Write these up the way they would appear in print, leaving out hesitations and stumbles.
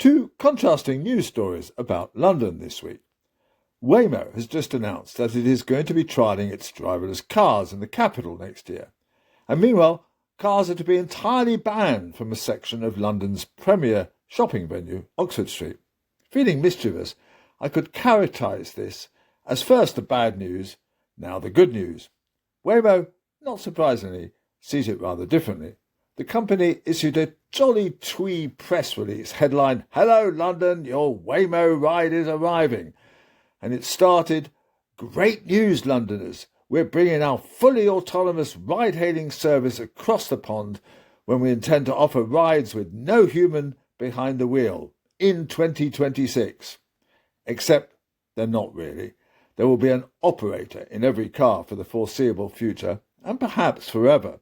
Two contrasting news stories about London this week. Waymo has just announced that it is going to be trialling its driverless cars in the capital next year. And meanwhile, cars are to be entirely banned from a section of London's premier shopping venue, Oxford Street. Feeling mischievous, I could characterise this as first the bad news, now the good news. Waymo, not surprisingly, sees it rather differently. The company issued a jolly twee press release headlined, "Hello London, your Waymo ride is arriving." And it started, "Great news, Londoners. We're bringing our fully autonomous ride-hailing service across the pond when we intend to offer rides with no human behind the wheel in 2026. Except they're not really. There will be an operator in every car for the foreseeable future, and perhaps forever.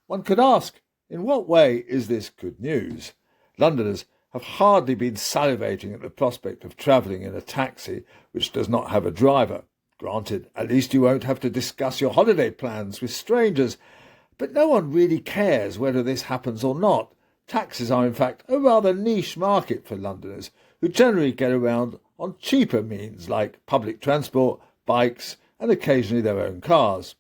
One could ask, in what way is this good news? Londoners have hardly been salivating at the prospect of travelling in a taxi which does not have a driver. Granted, at least you won't have to discuss your holiday plans with strangers, but no one really cares whether this happens or not. Taxis are in fact a rather niche market for Londoners, who generally get around on cheaper means like public transport, bikes, and occasionally their own cars.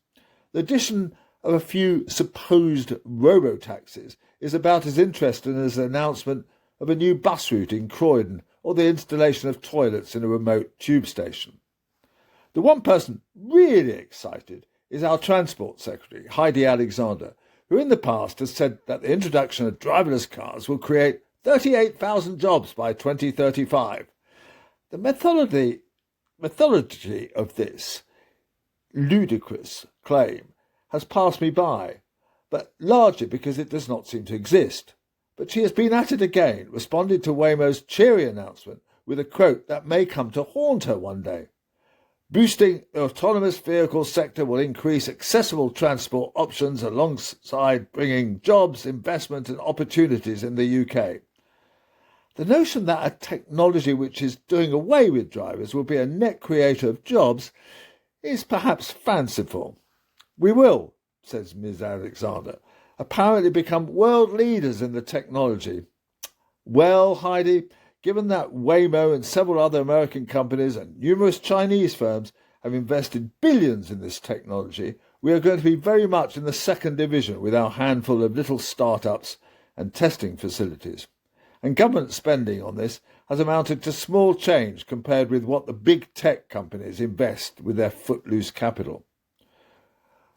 The addition of a few supposed robo-taxis is about as interesting as the announcement of a new bus route in Croydon or the installation of toilets in a remote tube station. The one person really excited is our Transport Secretary, Heidi Alexander, who in the past has said that the introduction of driverless cars will create 38,000 jobs by 2035. The methodology of this ludicrous claim has passed me by, but largely because it does not seem to exist. But she has been at it again, responding to Waymo's cheery announcement with a quote that may come to haunt her one day. "Boosting the autonomous vehicle sector will increase accessible transport options alongside bringing jobs, investment and opportunities in the UK. The notion that a technology which is doing away with drivers will be a net creator of jobs is perhaps fanciful. We will," says Ms. Alexander, "apparently become world leaders in the technology." Well, Heidi, given that Waymo and several other American companies and numerous Chinese firms have invested billions in this technology, we are going to be very much in the second division with our handful of little startups and testing facilities. And government spending on this has amounted to small change compared with what the big tech companies invest with their footloose capital.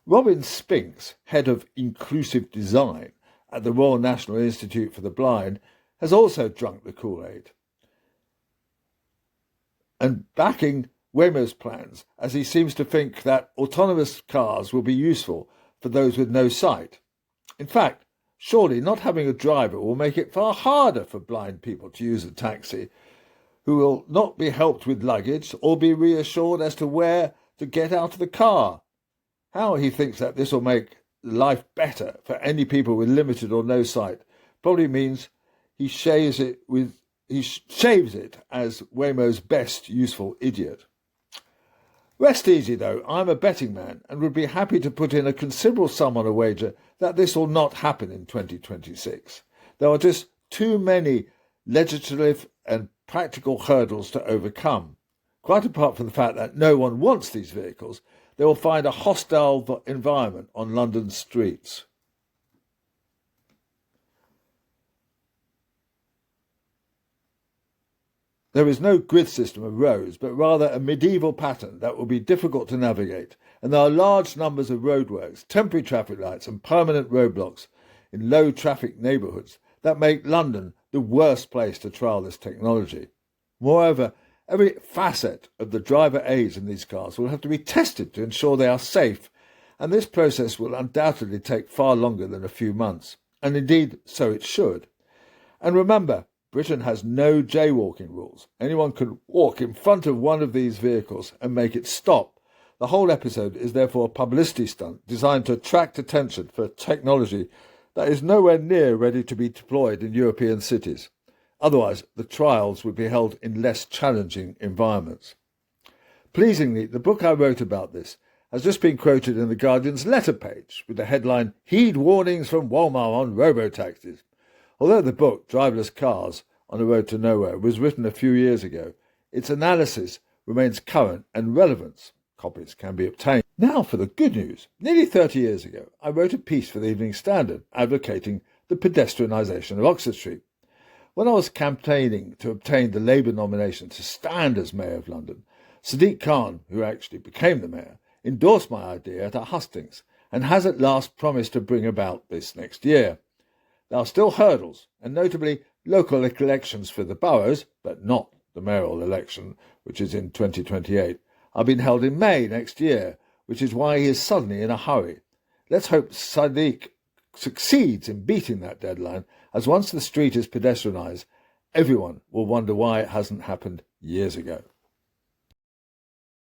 Robin Spinks, head of inclusive design at the Royal National Institute for the Blind, has also drunk the Kool-Aid and backing Waymo's plans, as he seems to think that autonomous cars will be useful for those with no sight. In fact, surely not having a driver will make it far harder for blind people to use a taxi, who will not be helped with luggage or be reassured as to where to get out of the car. How he thinks that this will make life better for any people with limited or no sight probably means he shaves it as Waymo's best useful idiot. Rest easy, though. I'm a betting man and would be happy to put in a considerable sum on a wager that this will not happen in 2026. There are just too many legislative and practical hurdles to overcome. Quite apart from the fact that no one wants these vehicles, they will find a hostile environment on London's streets. There is no grid system of roads, but rather a medieval pattern that will be difficult to navigate, and there are large numbers of roadworks, temporary traffic lights and permanent roadblocks in low-traffic neighbourhoods that make London the worst place to trial this technology. Moreover, every facet of the driver aids in these cars will have to be tested to ensure they are safe, and this process will undoubtedly take far longer than a few months, and indeed so it should. And remember, Britain has no jaywalking rules. Anyone could walk in front of one of these vehicles and make it stop. The whole episode is therefore a publicity stunt designed to attract attention for technology that is nowhere near ready to be deployed in European cities. Otherwise, the trials would be held in less challenging environments. Pleasingly, the book I wrote about this has just been quoted in The Guardian's letter page with the headline, "Heed warnings from Wolmar on robo-taxis." Although the book, Driverless Cars, on the road to nowhere was written a few years ago, its analysis remains current and relevant. Copies can be obtained. Now for the good news. Nearly 30 years ago, I wrote a piece for the Evening Standard advocating the pedestrianisation of Oxford Street. When I was campaigning to obtain the Labour nomination to stand as Mayor of London, Sadiq Khan, who actually became the Mayor, endorsed my idea at hustings and has at last promised to bring about this next year. There are still hurdles, and notably local elections for the boroughs, but not the mayoral election, which is in 2028, are being held in May next year, which is why he is suddenly in a hurry. Let's hope Sadiq succeeds in beating that deadline, as once the street is pedestrianised, everyone will wonder why it hasn't happened years ago.